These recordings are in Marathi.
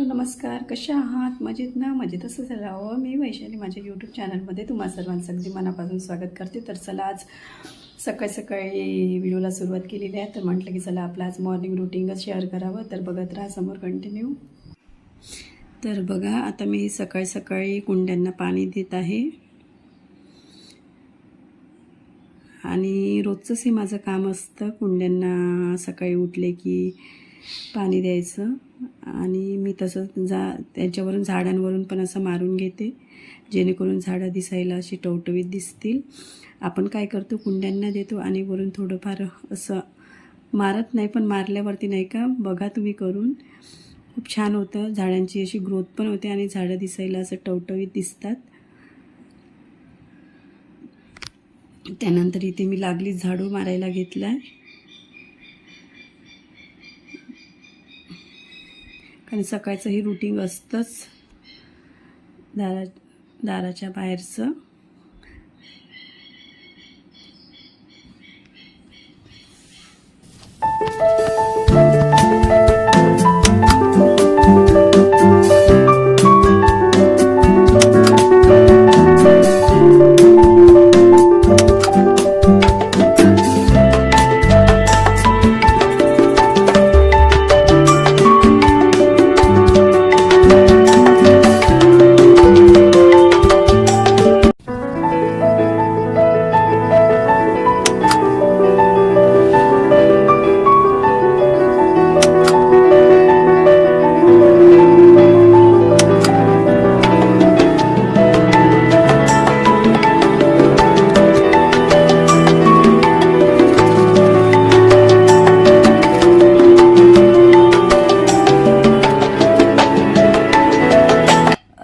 हॅलो नमस्कार, कशा आहात? मजेत ना? मजेत असं झालं. हो, मी वैशाली माझ्या यूट्यूब चॅनलमध्ये तुम्हा सर्वांचं अगदी मनापासून स्वागत करते. तर चला, आज सकाळी सकाळी व्हिडिओला सुरुवात केलेली आहे. तर म्हटलं की चला आपलं आज मॉर्निंग रुटीनच शेअर करावं. तर बघत राहा समोर कंटिन्यू. तर बघा, आता मी सकाळी सकाळी कुंड्यांना पाणी देत आहे आणि रोजचंच हे माझं काम असतं. कुंड्यांना सकाळी उठले की पाणी द्यायचं आणि मी तसं त्यांच्यावरून झाडांवरून पण असं मारून घेते, जेणेकरून झाडं दिसायला अशी टवटवीत दिसतील. आपण काय करतो, कुंड्यांना देतो आणि वरून थोडंफार असं मारत नाही, पण मारल्यावरती नाही का, बघा तुम्ही करून, खूप छान होतं. झाडांची अशी ग्रोथ पण होते आणि झाडं दिसायला असं टवटवीत दिसतात. त्यानंतर इथे मी लागलीच झाडू मारायला घेतला आहे, कारण सकाळचं हे रुटीन असतंच दाराच्या बाहेरचं.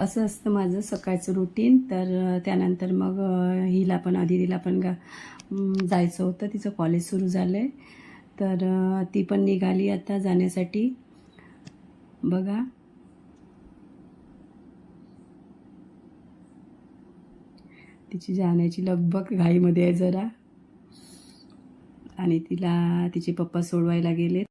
असं असतं माझं सकाळचं रुटीन. तर त्यानंतर मग हिला पण, अदितीला पण जायचं होतं, तिचं कॉलेज सुरू झालं आहे. तर ती पण निघाली आता जाण्यासाठी. बघा, तिची जाण्याची लगबग घाईमध्ये आहे जरा, आणि तिला तिचे पप्पा सोडवायला गेलेत.